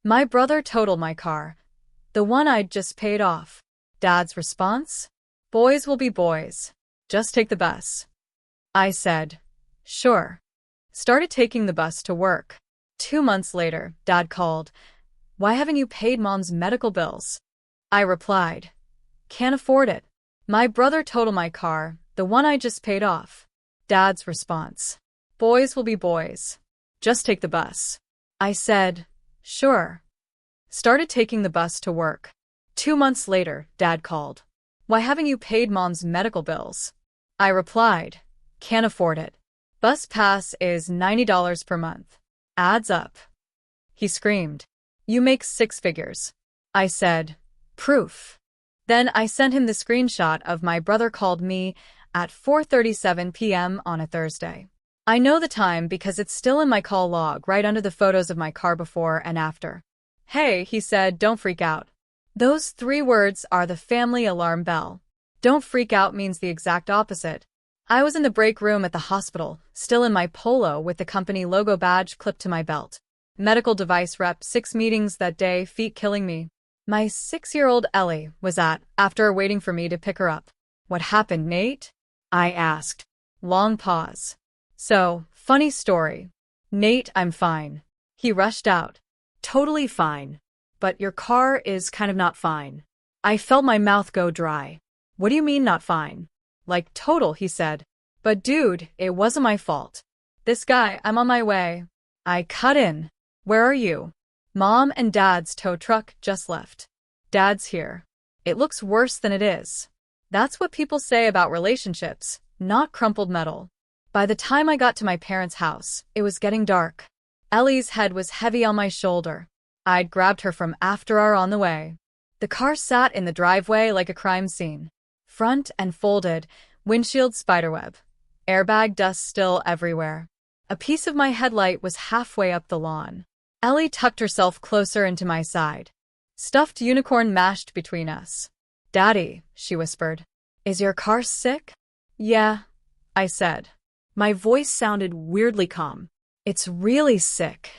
My brother totaled my car, the one I'd just paid off. Dad's response? Boys will be boys. Just take the bus. I said, sure. Started taking the bus to work. 2 months later, Dad called. Why haven't you paid Mom's medical bills? I replied, can't afford it. My brother totaled my car, the one I just paid off. Dad's response. Boys will be boys. Just take the bus. I said, sure. Started taking the bus to work. 2 months later, Dad called. Why haven't you paid Mom's medical bills? I replied, can't afford it. Bus pass is $90 per month. Adds up. He screamed. You make 6 figures. I said, proof. Then I sent him the screenshot of my brother called me at 4:37 p.m. on a Thursday. I know the time because it's still in my call log right under the photos of my car before and after. Hey, he said, don't freak out. Those 3 words are the family alarm bell. Don't freak out means the exact opposite. I was in the break room at the hospital, still in my polo with the company logo badge clipped to my belt. Medical device rep, 6 meetings that day, feet killing me. My 6-year-old Ellie was after waiting for me to pick her up. What happened, Nate? I asked. Long pause. So, funny story. Nate, I'm fine. He rushed out. Totally fine. But your car is kind of not fine. I felt my mouth go dry. What do you mean not fine? Like total, he said. But dude, it wasn't my fault. This guy, I'm on my way. I cut in. Where are you? Mom and Dad's tow truck just left. Dad's here. It looks worse than it is. That's what people say about relationships, not crumpled metal. By the time I got to my parents' house, it was getting dark. Ellie's head was heavy on my shoulder. I'd grabbed her from after our on the way. The car sat in the driveway like a crime scene. Front and folded, windshield spiderweb. Airbag dust still everywhere. A piece of my headlight was halfway up the lawn. Ellie tucked herself closer into my side. Stuffed unicorn mashed between us. Daddy, she whispered. Is your car sick? Yeah, I said. My voice sounded weirdly calm. It's really sick.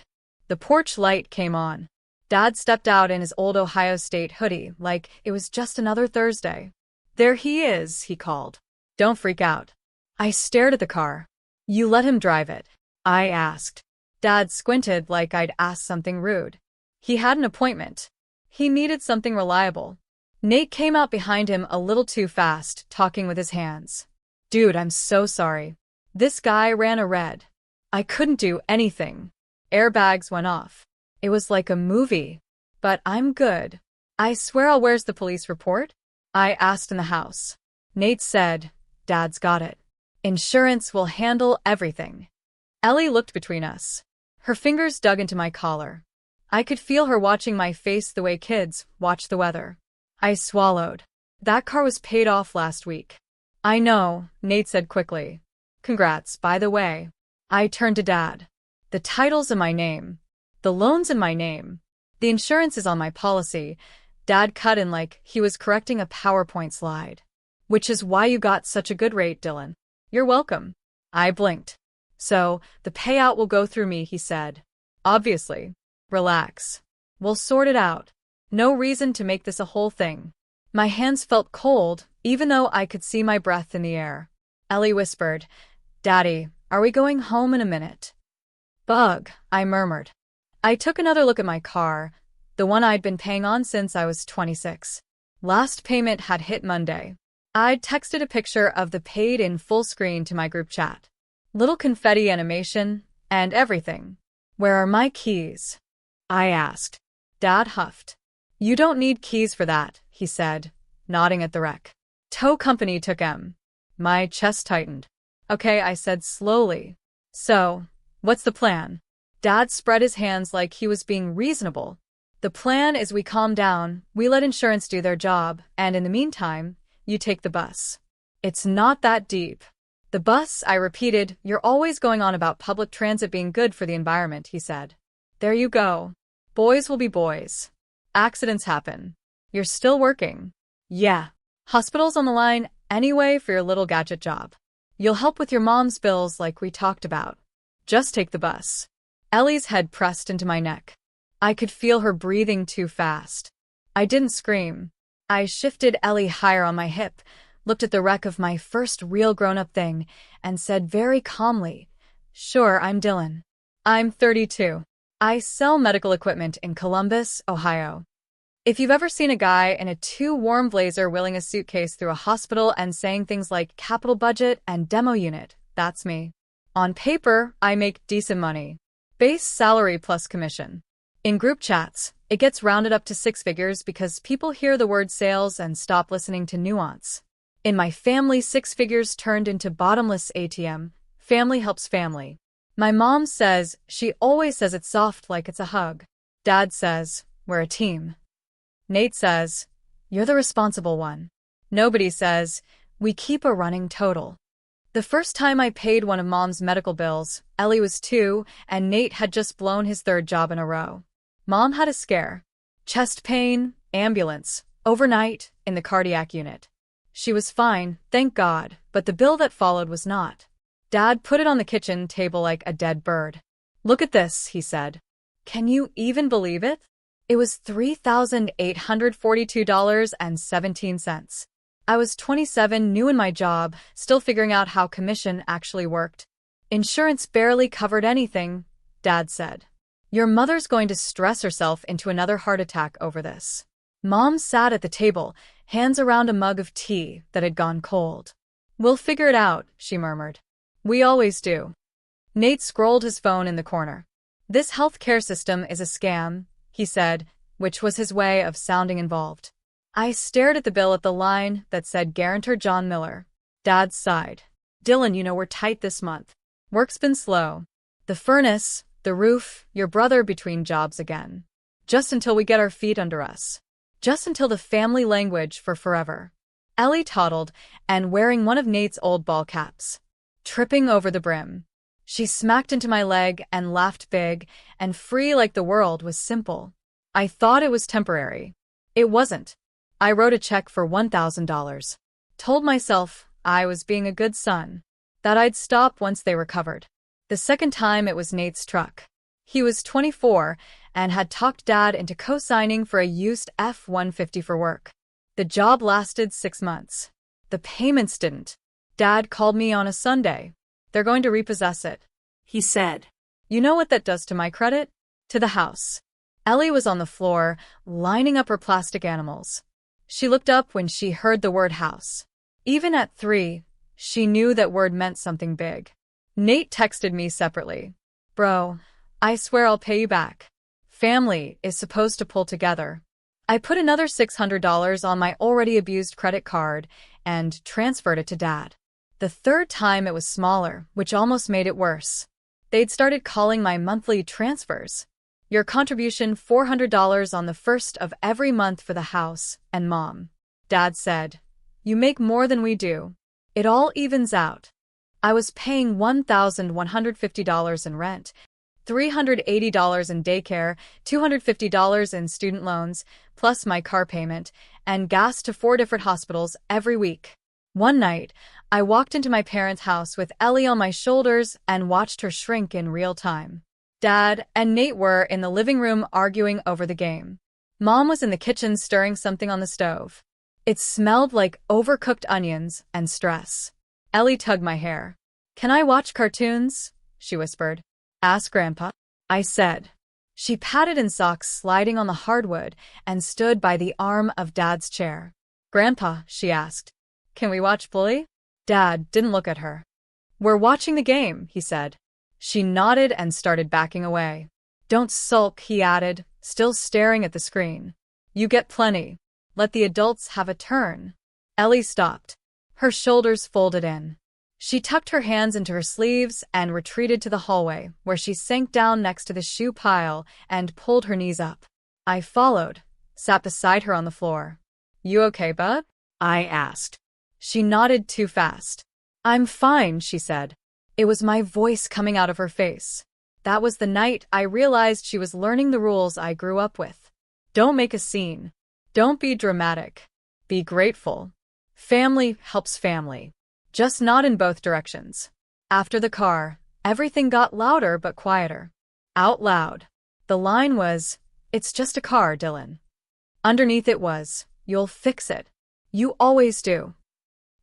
The porch light came on. Dad stepped out in his old Ohio State hoodie like it was just another Thursday. There he is, he called. Don't freak out. I stared at the car. You let him drive it? I asked. Dad squinted like I'd asked something rude. He had an appointment. He needed something reliable. Nate came out behind him a little too fast, talking with his hands. Dude, I'm so sorry. This guy ran a red. I couldn't do anything. Airbags went off. It was like a movie. But I'm good. I swear I'll. Where's the police report? I asked in the house. Nate said, Dad's got it. Insurance will handle everything. Ellie looked between us. Her fingers dug into my collar. I could feel her watching my face the way kids watch the weather. I swallowed. That car was paid off last week. I know, Nate said quickly. Congrats, by the way. I turned to Dad. The title's in my name. The loan's in my name. The insurance is on my policy. Dad cut in like he was correcting a PowerPoint slide. Which is why you got such a good rate, Dylan. You're welcome. I blinked. So, the payout will go through me, he said. Obviously. Relax. We'll sort it out. No reason to make this a whole thing. My hands felt cold, even though I could see my breath in the air. Ellie whispered, Daddy, are we going home in a minute? Bug, I murmured. I took another look at my car, the one I'd been paying on since I was 26. Last payment had hit Monday. I'd texted a picture of the paid in full screen to my group chat. Little confetti animation, and everything. Where are my keys? I asked. Dad huffed. You don't need keys for that, he said, nodding at the wreck. Tow company took 'em. My chest tightened. Okay, I said slowly. So, what's the plan? Dad spread his hands like he was being reasonable. The plan is we calm down, we let insurance do their job, and in the meantime, you take the bus. It's not that deep. The bus, I repeated. You're always going on about public transit being good for the environment, he said. There you go. Boys will be boys. Accidents happen. You're still working. Yeah. Hospital's on the line anyway for your little gadget job. You'll help with your mom's bills like we talked about. Just take the bus. Ellie's head pressed into my neck. I could feel her breathing too fast. I didn't scream. I shifted Ellie higher on my hip, looked at the wreck of my first real grown-up thing, and said very calmly, "Sure, I'm Dylan. I'm 32. I sell medical equipment in Columbus, Ohio." If you've ever seen a guy in a too warm blazer wheeling a suitcase through a hospital and saying things like capital budget and demo unit, that's me. On paper, I make decent money. Base salary plus commission. In group chats, it gets rounded up to six figures because people hear the word sales and stop listening to nuance. In my family, six figures turned into bottomless ATM. Family helps family. My mom says she always says it's soft like it's a hug. Dad says, "We're a team." Nate says, "You're the responsible one." Nobody says, "We keep a running total." The first time I paid one of Mom's medical bills, Ellie was 2, and Nate had just blown his third job in a row. Mom had a scare. Chest pain, ambulance, overnight, in the cardiac unit. She was fine, thank God, but the bill that followed was not. Dad put it on the kitchen table like a dead bird. "Look at this," he said. "Can you even believe it?" It was $3,842.17. I was 27, new in my job, still figuring out how commission actually worked. "Insurance barely covered anything," Dad said. "Your mother's going to stress herself into another heart attack over this." Mom sat at the table, hands around a mug of tea that had gone cold. "We'll figure it out," she murmured. "We always do." Nate scrolled his phone in the corner. "This healthcare system is a scam," he said, which was his way of sounding involved. I stared at the bill at the line that said Guarantor John Miller. Dad sighed. "Dylan, you know we're tight this month. Work's been slow. The furnace, the roof, your brother between jobs again. Just until we get our feet under us. Just until the family language for forever." Ellie toddled and wearing one of Nate's old ball caps. Tripping over the brim. She smacked into my leg and laughed big and free like the world was simple. I thought it was temporary. It wasn't. I wrote a check for $1,000. Told myself I was being a good son. That I'd stop once they recovered. The second time it was Nate's truck. He was 24 and had talked Dad into co-signing for a used F-150 for work. The job lasted 6 months. The payments didn't. Dad called me on a Sunday. "They're going to repossess it," he said. "You know what that does to my credit? To the house." Ellie was on the floor, lining up her plastic animals. She looked up when she heard the word house. Even at 3, she knew that word meant something big. Nate texted me separately. "Bro, I swear I'll pay you back. Family is supposed to pull together." I put another $600 on my already abused credit card and transferred it to Dad. The third time it was smaller, which almost made it worse. They'd started calling my monthly transfers. "Your contribution $400 on the first of every month for the house and Mom." Dad said, "You make more than we do. It all evens out." I was paying $1,150 in rent, $380 in daycare, $250 in student loans, plus my car payment, and gas to 4 different hospitals every week. One night, I walked into my parents' house with Ellie on my shoulders and watched her shrink in real time. Dad and Nate were in the living room arguing over the game. Mom was in the kitchen stirring something on the stove. It smelled like overcooked onions and stress. Ellie tugged my hair. "Can I watch cartoons?" she whispered. "Ask Grandpa," I said. She patted in socks sliding on the hardwood and stood by the arm of Dad's chair. "Grandpa," she asked, "can we watch Bluey?" Dad didn't look at her. "We're watching the game," he said. She nodded and started backing away. "Don't sulk," he added, still staring at the screen. "You get plenty. Let the adults have a turn." Ellie stopped. Her shoulders folded in. She tucked her hands into her sleeves and retreated to the hallway, where she sank down next to the shoe pile and pulled her knees up. I followed, sat beside her on the floor. "You okay, bub?" I asked. She nodded too fast. "I'm fine," she said. It was my voice coming out of her face. That was the night I realized she was learning the rules I grew up with. Don't make a scene. Don't be dramatic. Be grateful. Family helps family. Just nod in both directions. After the car, everything got louder but quieter. Out loud. The line was, It's just a car, Dylan. Underneath it was, you'll fix it. You always do.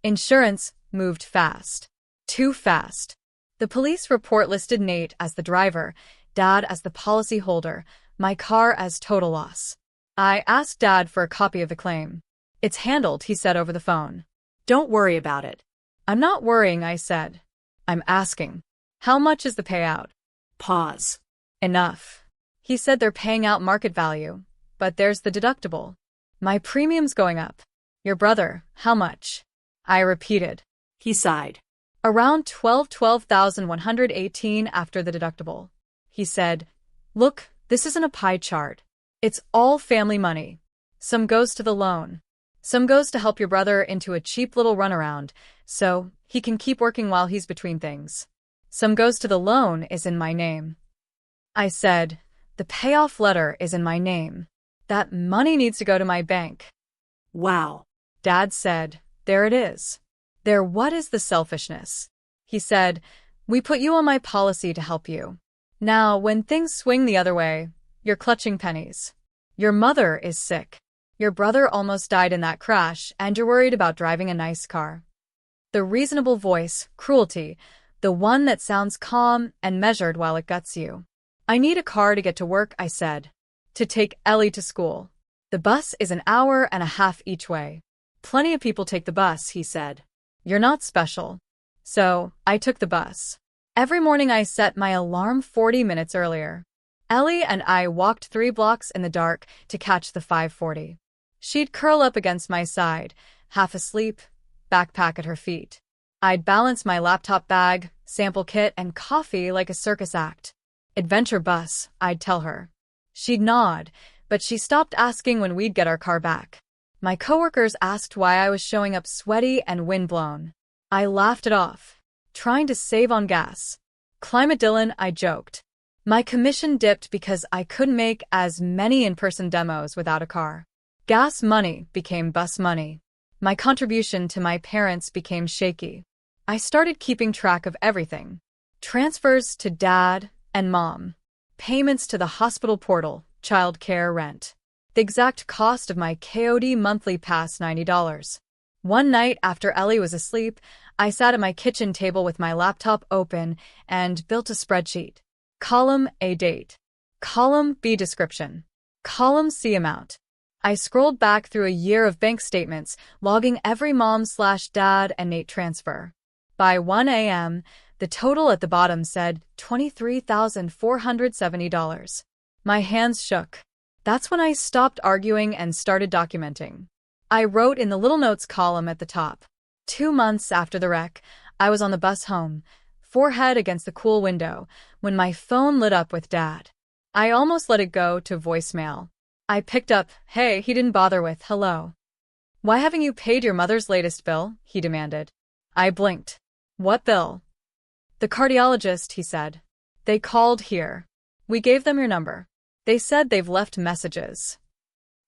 Insurance moved fast. Too fast. The police report listed Nate as the driver, Dad as the policyholder, my car as total loss. I asked Dad for a copy of the claim. It's handled, he said over the phone. Don't worry about it. I'm not worrying, I said. I'm asking. How much is the payout? Pause. Enough. He said they're paying out market value, but there's the deductible. My premium's going up. Your brother, how much? I repeated. He sighed. Around $12,118 after the deductible. He said, look, this isn't a pie chart. It's all family money. Some goes to the loan. Some goes to help your brother into a cheap little runaround, so he can keep working while he's between things. Some goes to the loan is in my name. I said, the payoff letter is in my name. That money needs to go to my bank. Wow. Dad said, there it is. There, what is the selfishness? He said, we put you on my policy to help you. Now, when things swing the other way, you're clutching pennies. Your mother is sick. Your brother almost died in that crash, and you're worried about driving a nice car. The reasonable voice, cruelty, the one that sounds calm and measured while it guts you. I need a car to get to work, I said. To take Ellie to school. The bus is an hour and a half each way. Plenty of people take the bus, he said. You're not special. So, I took the bus. Every morning I set my alarm 40 minutes earlier. Ellie and I walked 3 blocks in the dark to catch the 5:40. She'd curl up against my side, half asleep, backpack at her feet. I'd balance my laptop bag, sample kit, and coffee like a circus act. Adventure bus, I'd tell her. She'd nod, but she stopped asking when we'd get our car back. My coworkers asked why I was showing up sweaty and windblown. I laughed it off, trying to save on gas. Climate Dylan, I joked. My commission dipped because I couldn't make as many in-person demos without a car. Gas money became bus money. My contribution to my parents became shaky. I started keeping track of everything. Transfers to Dad and Mom. Payments to the hospital portal, childcare, rent. The exact cost of my KOD monthly pass, $90. One night after Ellie was asleep, I sat at my kitchen table with my laptop open and built a spreadsheet. Column A, date. Column B, description. Column C, amount. I scrolled back through a year of bank statements, logging every Mom/Dad and Nate transfer. By 1 a.m., the total at the bottom said $23,470. My hands shook. That's when I stopped arguing and started documenting. I wrote in the little notes column at the top. 2 months after the wreck, I was on the bus home, forehead against the cool window, when my phone lit up with Dad. I almost let it go to voicemail. I picked up, hey, he didn't bother with, hello. Why haven't you paid your mother's latest bill? He demanded. I blinked. What bill? The cardiologist, he said. They called here. We gave them your number. They said they've left messages.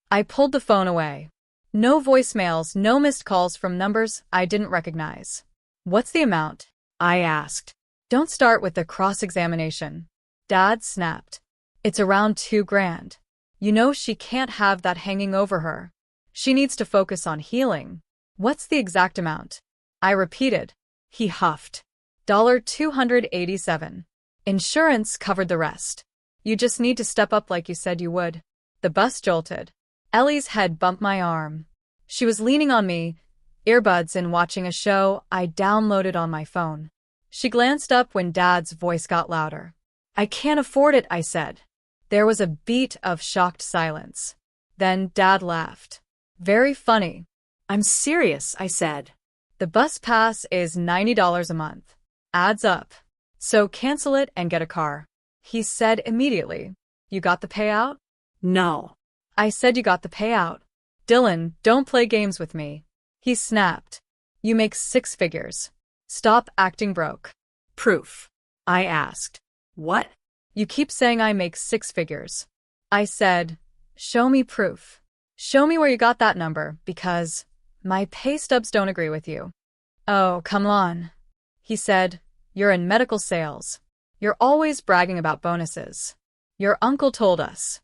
I pulled the phone away. No voicemails, no missed calls from numbers I didn't recognize. What's the amount? I asked. Don't start with the cross-examination. Dad snapped. It's around $2,000. You know she can't have that hanging over her. She needs to focus on healing. What's the exact amount? I repeated. He huffed. $287. Insurance covered the rest. You just need to step up like you said you would. The bus jolted. Ellie's head bumped my arm. She was leaning on me, earbuds in, watching a show I downloaded on my phone. She glanced up when Dad's voice got louder. I can't afford it, I said. There was a beat of shocked silence. Then Dad laughed. Very funny. I'm serious, I said. The bus pass is $90 a month. Adds up. So cancel it and get a car. He said immediately. You got the payout? No. I said you got the payout. Dylan, don't play games with me. He snapped. You make 6 figures. Stop acting broke. Proof. I asked. What? You keep saying I make 6 figures. I said, show me proof. Show me where you got that number, because my pay stubs don't agree with you. Oh, come on. He said, you're in medical sales. You're always bragging about bonuses. Your uncle told us.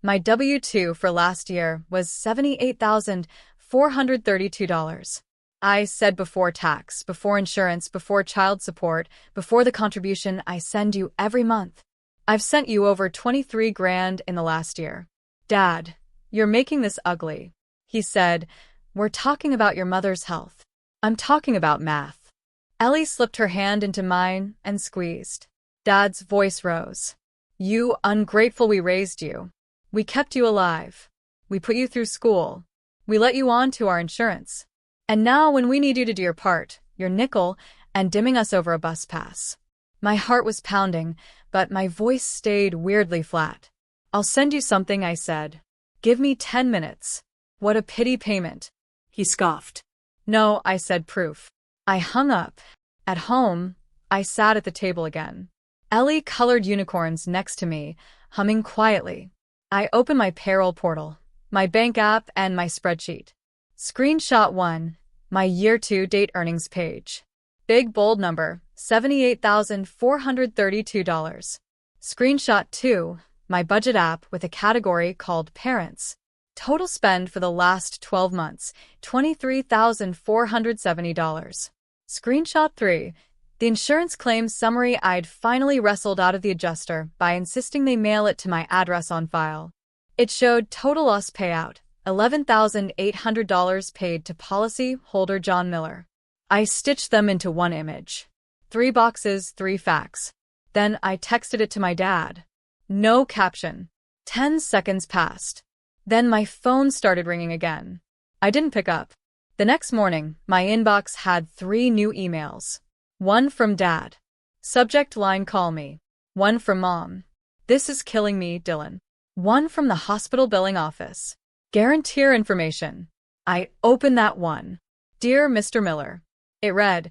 My W-2 for last year was $78,432. I said before tax, before insurance, before child support, before the contribution I send you every month. I've sent you over 23 grand in the last year. Dad, you're making this ugly. He said, we're talking about your mother's health. I'm talking about math. Ellie slipped her hand into mine and squeezed. Dad's voice rose. You ungrateful, we raised you. We kept you alive. We put you through school. We let you on to our insurance. And now when we need you to do your part, you're nickel and dimming us over a bus pass. My heart was pounding, but my voice stayed weirdly flat. I'll send you something, I said. Give me 10 minutes. What a pity payment. He scoffed. No, I said, proof. I hung up. At home, I sat at the table again. Ellie colored unicorns next to me, humming quietly. I opened my payroll portal, my bank app, and my spreadsheet. Screenshot 1, my year-to-date earnings page. Big bold number, $78,432. Screenshot 2, my budget app with a category called Parents. Total spend for the last 12 months, $23,470. Screenshot 3, the insurance claims summary I'd finally wrestled out of the adjuster by insisting they mail it to my address on file. It showed total loss payout, $11,800 paid to policy holder John Miller. I stitched them into one image. 3 boxes, 3 facts. Then I texted it to my dad. No caption. 10 seconds passed. Then my phone started ringing again. I didn't pick up. The next morning, my inbox had 3 new emails. One from Dad. Subject line, call me. One from Mom. This is killing me, Dylan. One from the hospital billing office. Guarantor information. I opened that one. Dear Mr. Miller. It read,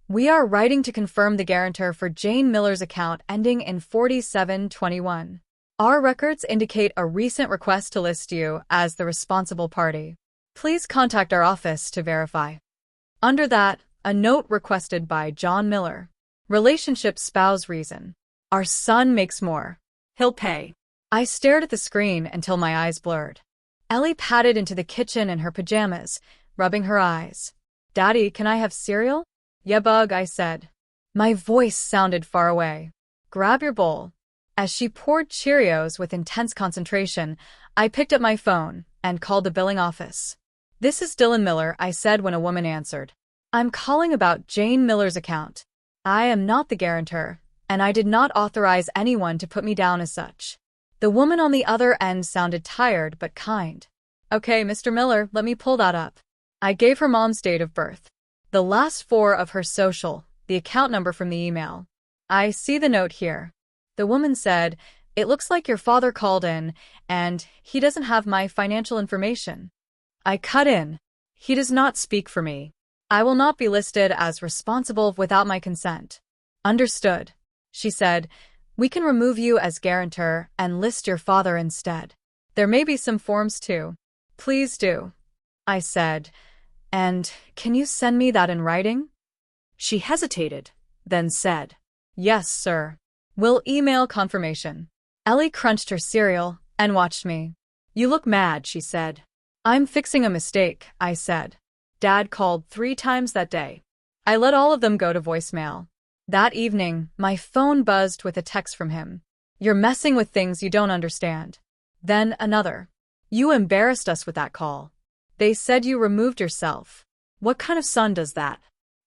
we are writing to confirm the guarantor for Jane Miller's account ending in 4721. Our records indicate a recent request to list you as the responsible party. Please contact our office to verify. Under that, a note requested by John Miller. Relationship spouse reason. Our son makes more. He'll pay. I stared at the screen until my eyes blurred. Ellie padded into the kitchen in her pajamas, rubbing her eyes. Daddy, can I have cereal? Yeah, bug, I said. My voice sounded far away. Grab your bowl. As she poured Cheerios with intense concentration, I picked up my phone and called the billing office. This is Dylan Miller, I said when a woman answered. I'm calling about Jane Miller's account. I am not the guarantor, and I did not authorize anyone to put me down as such. The woman on the other end sounded tired but kind. Okay, Mr. Miller, let me pull that up. I gave her mom's date of birth. The last 4 of her social, the account number from the email. I see the note here. The woman said, it looks like your father called in, and he doesn't have my financial information. I cut in. He does not speak for me. I will not be listed as responsible without my consent. Understood. She said, we can remove you as guarantor and list your father instead. There may be some forms too. Please do. I said, and can you send me that in writing? She hesitated, then said, yes, sir. We'll email confirmation. Ellie crunched her cereal and watched me. You look mad, she said. I'm fixing a mistake, I said. Dad called 3 times that day. I let all of them go to voicemail. That evening, my phone buzzed with a text from him. You're messing with things you don't understand. Then another. You embarrassed us with that call. They said you removed yourself. What kind of son does that?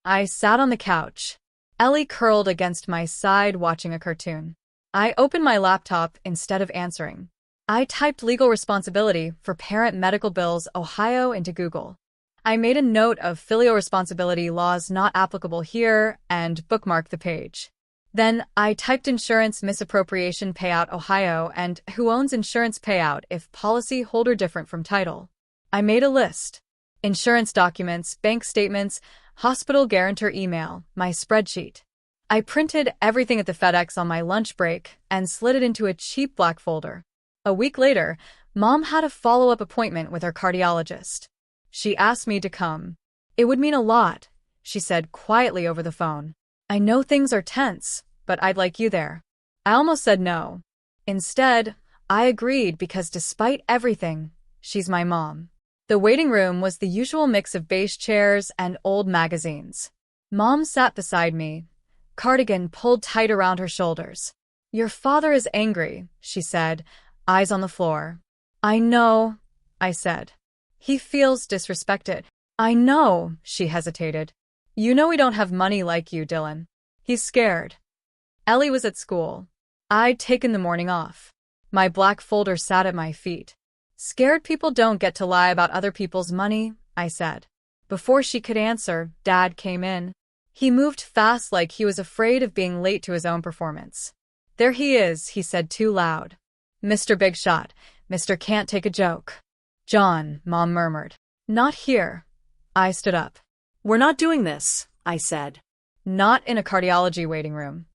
I sat on the couch. Ellie curled against my side watching a cartoon. I opened my laptop instead of answering. I typed legal responsibility for parent medical bills Ohio into Google. I made a note of filial responsibility laws not applicable here and bookmarked the page. Then I typed insurance misappropriation payout Ohio and who owns insurance payout if policy holder different from title. I made a list. Insurance documents, bank statements, hospital guarantor email, my spreadsheet. I printed everything at the FedEx on my lunch break and slid it into a cheap black folder. A week later, Mom had a follow-up appointment with her cardiologist. She asked me to come. It would mean a lot, she said quietly over the phone. I know things are tense, but I'd like you there. I almost said no. Instead, I agreed because despite everything, she's my mom. The waiting room was the usual mix of beige chairs and old magazines. Mom sat beside me, cardigan pulled tight around her shoulders. Your father is angry, she said, eyes on the floor. I know, I said. He feels disrespected. I know, she hesitated. You know we don't have money like you, Dylan. He's scared. Ellie was at school. I'd taken the morning off. My black folder sat at my feet. Scared people don't get to lie about other people's money, I said. Before she could answer, Dad came in. He moved fast like he was afraid of being late to his own performance. There he is, he said too loud. Mr. Big Shot, Mr. Can't Take a Joke. John, Mom murmured. Not here. I stood up. We're not doing this, I said. Not in a cardiology waiting room.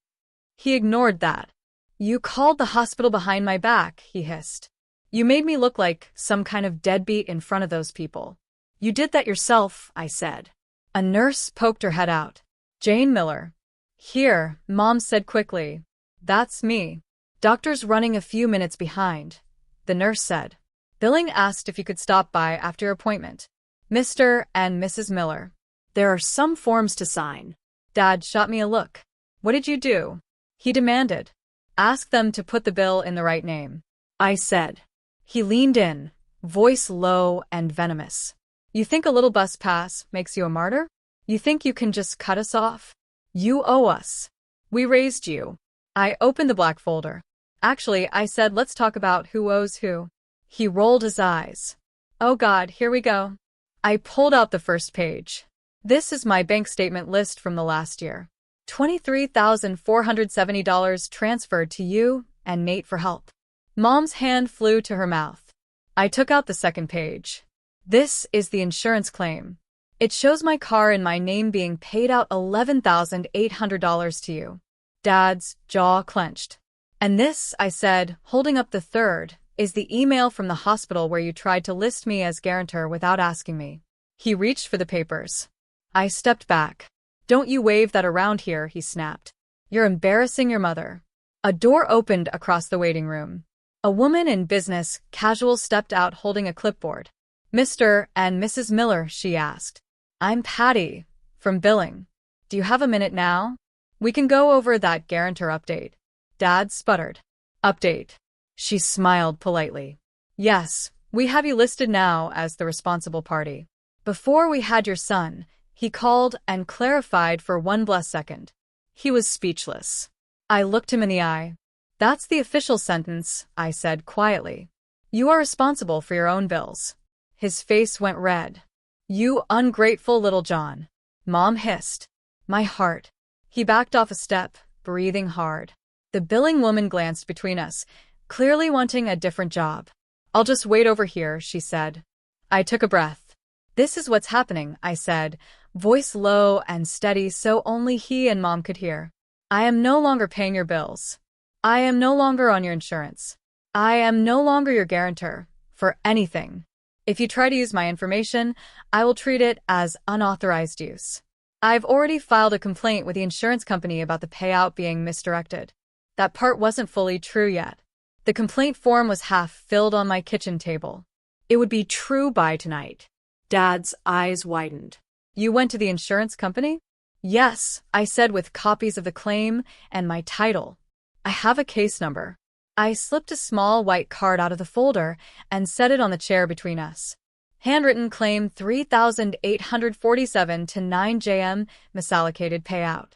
He ignored that. You called the hospital behind my back, he hissed. You made me look like some kind of deadbeat in front of those people. You did that yourself, I said. A nurse poked her head out. Jane Miller. Here, Mom said quickly. That's me. Doctor's running a few minutes behind, the nurse said. Billing asked if you could stop by after your appointment. Mr. and Mrs. Miller. There are some forms to sign. Dad shot me a look. What did you do? He demanded. Ask them to put the bill in the right name. I said. He leaned in, voice low and venomous. You think a little bus pass makes you a martyr? You think you can just cut us off? You owe us. We raised you. I opened the black folder. Actually, I said let's talk about who owes who. He rolled his eyes. Oh God, here we go. I pulled out the first page. This is my bank statement list from the last year. $23,470 transferred to you and Nate for help. Mom's hand flew to her mouth. I took out the second page. This is the insurance claim. It shows my car in my name being paid out $11,800 to you. Dad's jaw clenched. And this, I said, holding up the third, is the email from the hospital where you tried to list me as guarantor without asking me. He reached for the papers. I stepped back. Don't you wave that around here, he snapped. You're embarrassing your mother. A door opened across the waiting room. A woman in business casual stepped out holding a clipboard. Mr. and Mrs. Miller, she asked. I'm Patty, from billing. Do you have a minute now? We can go over that guarantor update. Dad sputtered. Update. She smiled politely. Yes, we have you listed now as the responsible party. Before we had your son, he called and clarified for one blessed second. He was speechless. I looked him in the eye. That's the official sentence, I said quietly. You are responsible for your own bills. His face went red. You ungrateful little John. Mom hissed. My heart. He backed off a step, breathing hard. The billing woman glanced between us, clearly wanting a different job. I'll just wait over here, she said. I took a breath. This is what's happening, I said, voice low and steady so only he and Mom could hear. I am no longer paying your bills. I am no longer on your insurance. I am no longer your guarantor for anything. If you try to use my information, I will treat it as unauthorized use. I've already filed a complaint with the insurance company about the payout being misdirected. That part wasn't fully true yet. The complaint form was half filled on my kitchen table. It would be true by tonight. Dad's eyes widened. You went to the insurance company? Yes, I said with copies of the claim and my title. I have a case number. I slipped a small white card out of the folder and set it on the chair between us. Handwritten claim 3,847 to 9JM, misallocated payout.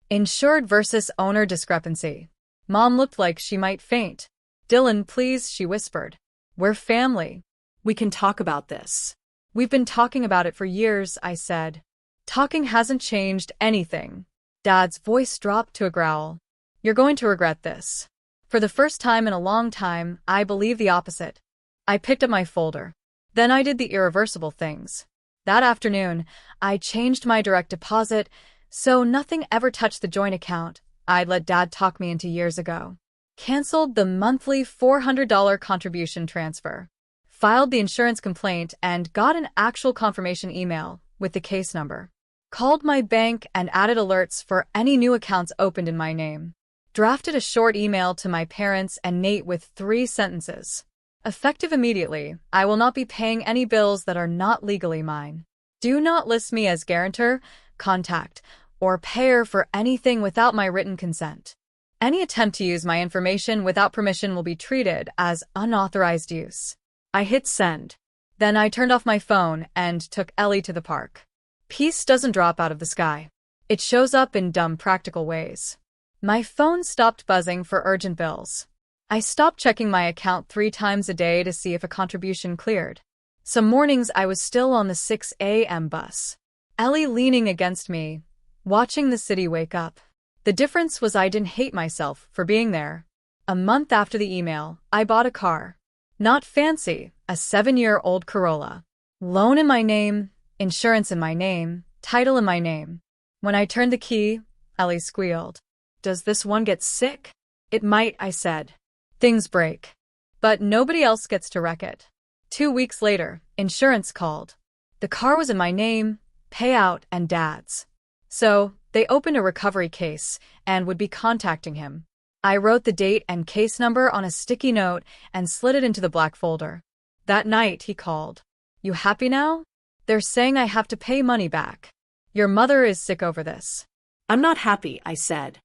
Insured versus owner discrepancy. Mom looked like she might faint. Dylan, please, she whispered. We're family. We can talk about this. We've been talking about it for years, I said. Talking hasn't changed anything. Dad's voice dropped to a growl. You're going to regret this. For the first time in a long time, I believe the opposite. I picked up my folder. Then I did the irreversible things. That afternoon, I changed my direct deposit, so nothing ever touched the joint account I'd let Dad talk me into years ago. Canceled the monthly $400 contribution transfer. Filed the insurance complaint and got an actual confirmation email with the case number. Called my bank and added alerts for any new accounts opened in my name. Drafted a short email to my parents and Nate with 3 sentences. Effective immediately, I will not be paying any bills that are not legally mine. Do not list me as guarantor, contact, or payer for anything without my written consent. Any attempt to use my information without permission will be treated as unauthorized use. I hit send. Then I turned off my phone and took Ellie to the park. Peace doesn't drop out of the sky. It shows up in dumb practical ways. My phone stopped buzzing for urgent bills. I stopped checking my account 3 times a day to see if a contribution cleared. Some mornings I was still on the 6 a.m. bus. Ellie leaning against me, watching the city wake up. The difference was I didn't hate myself for being there. A month after the email, I bought a car. Not fancy, a 7-year-old Corolla. Loan in my name, insurance in my name, title in my name. When I turned the key, Ellie squealed. Does this one get sick? It might, I said. Things break. But nobody else gets to wreck it. 2 weeks later, insurance called. The car was in my name, payout, and Dad's. So, they opened a recovery case and would be contacting him. I wrote the date and case number on a sticky note and slid it into the black folder. That night, he called. You happy now? They're saying I have to pay money back. Your mother is sick over this. I'm not happy, I said.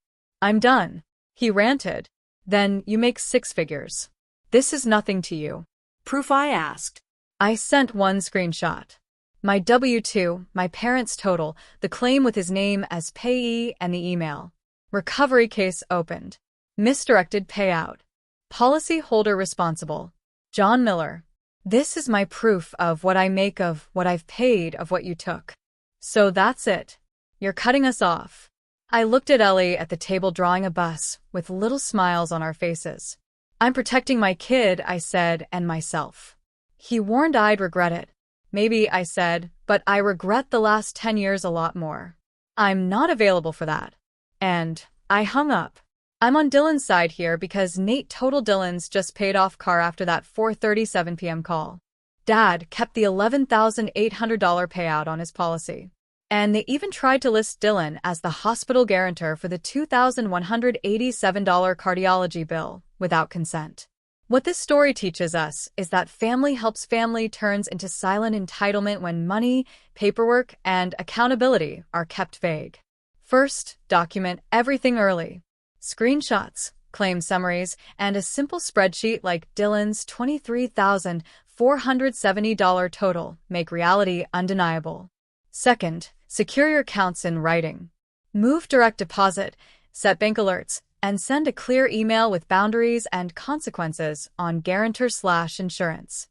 I'm done. He ranted. Then you make 6 figures. This is nothing to you. Proof, I asked. I sent 1 screenshot. My W-2, my parents' total, the claim with his name as payee, and the email. Recovery case opened. Misdirected payout. Policy holder responsible. John Miller. This is my proof of what I make of what I've paid of what you took. So that's it. You're cutting us off. I looked at Ellie at the table drawing a bus, with little smiles on our faces. I'm protecting my kid, I said, and myself. He warned I'd regret it. Maybe, I said, but I regret the last 10 years a lot more. I'm not available for that. And I hung up. I'm on Dylan's side here because Nate totaled Dylan's just paid off car after that 4:37 p.m. call. Dad kept the $11,800 payout on his policy. And they even tried to list Dylan as the hospital guarantor for the $2,187 cardiology bill without consent. What this story teaches us is that family helps family turns into silent entitlement when money, paperwork, and accountability are kept vague. First, document everything early. Screenshots, claim summaries, and a simple spreadsheet like Dylan's $23,470 total make reality undeniable. Second, secure your accounts in writing. Move direct deposit, set bank alerts, and send a clear email with boundaries and consequences on guarantor/insurance.